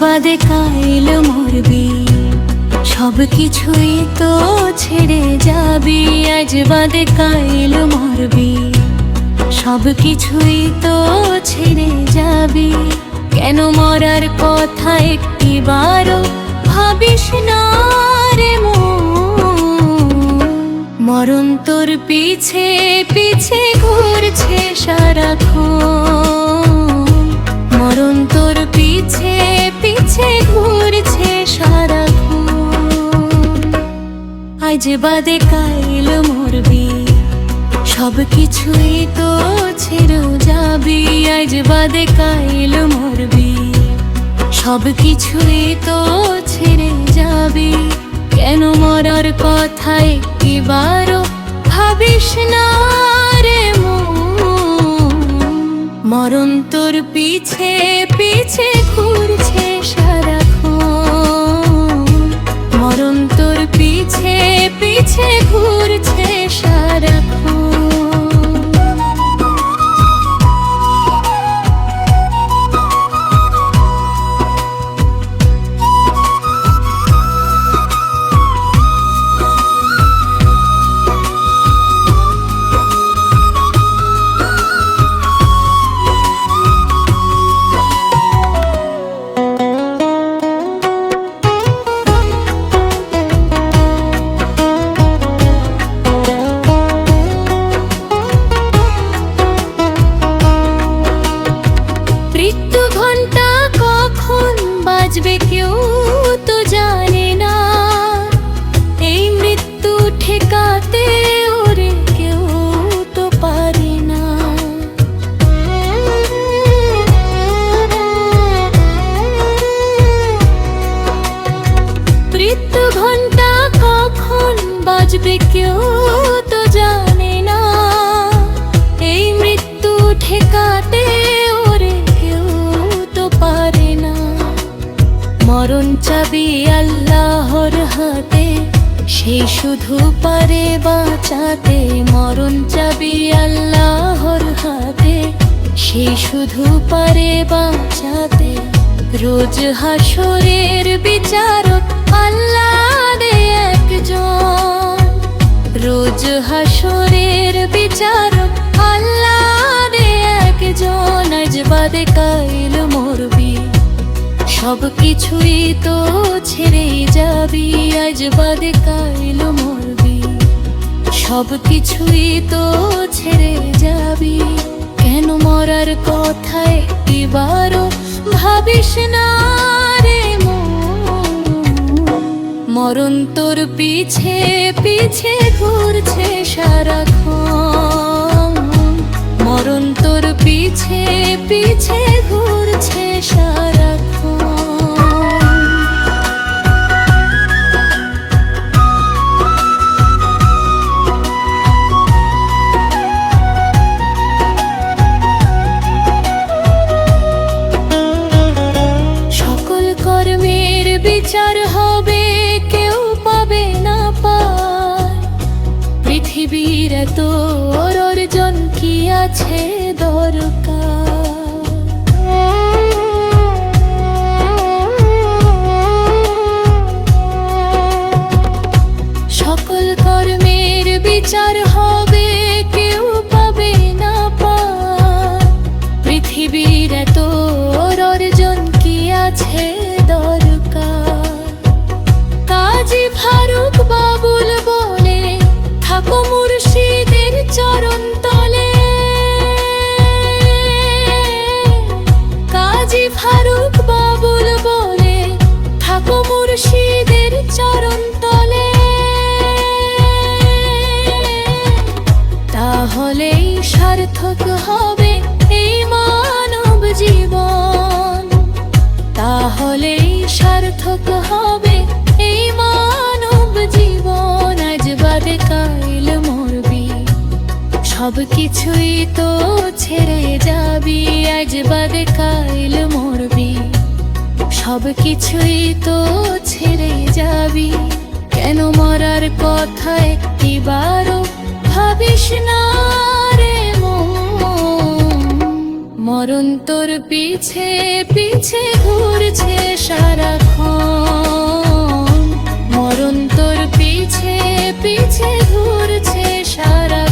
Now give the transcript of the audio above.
বাদে কাইল মরবি, সব কিছুই তো ছেড়ে যাবি। আজ বাদে কাইল মরবি, সব কিছুই তো ছেড়ে যাবি। কেন মরার কথা একটিবারও ভাবিস না রে মন? মরণ তোর পিছে পিছে ঘুরছে সারাক্ষণ, মরণ তোর পিছে পিছে ঘুরছে সারাক্ষণ। আজ বাদে কাইল মরবি, সব কিছুই তো ছেড়ে যাবি। আজ বাদে কাইল মরবি, সব কিছুই তো ছেড়ে যাবি। কেন মরার কথা একটিবারও ভাবিস না রে মন? মরণ তোর পিছে পিছে ঘুরছে সারাক্ষণ, মরণ তোর পিছে পিছে ঘুরছে সারাক্ষণ। মৃত্যু ঘণ্টা কখন বাজবে কেউ তো জানে না, এই মৃত্যু ঠেকাতে ওরে কেউ তো পারে না। মৃত্যু ঘণ্টা কখন বাজবে কেউ তো জানে না, এই মৃত্যু ঠেকাতে মরণ চাবি আল্লাহর হাতে, সে শুধু পারে বাঁচাতে। মরণ চাবি আল্লাহর হাতে, সে শুধু পারে বাঁচাতে। রোজ হাসরের বিচারক আল্লাহ দে একজন, রোজ হাসরের বিচারক আল্লাহ দে একজন। আজ বাদে কাইল মরবি, সব কিছুই তো ছেড়ে যাবি। আজ বাদে কাইল মরবি, সব কিছুই তো ছেড়ে যাবি। কেন মরার কথা একটিবারও ভাবিস না রে মন? মরণ তোর পিছে পিছে ঘুরছে সারাক্ষণ, মরণ তোর পিছে পিছে ঘুরছে সারাক্ষণ। বিচার হবে কেউ পাবে না পার, পৃথিবীর এত অর্জন কি আছে দরকার? সকল কর্মের বিচার হবে কেউ পাবে না পার, পৃথিবীর এত অর্জন কি আছে দরকার? কাজী ফারুক বাবুল বলে থাকো মুর্শিদের চরণ তলে, কাজী ফারুক বাবুল বলে থাকো মুর্শিদের চরণ তলে। তাহলেই সার্থক হবে এই মানব জীবন, তাহলেই সার্থক হবে এই মানব জীবন। আজ বাদে কাইল মরবি, সব কিছুই তো ছেড়ে যাবি। আজ বাদে কাইল মরবি, সব কিছুই তো ছেড়ে যাবি। কেন মরার কথা একটিবারও ভাবিস না রে মন? মরণ তোর পিছে পিছে ঘুরছে সারাক্ষণ, মরণ তোর পিছে পিছে ঘুরছে সারা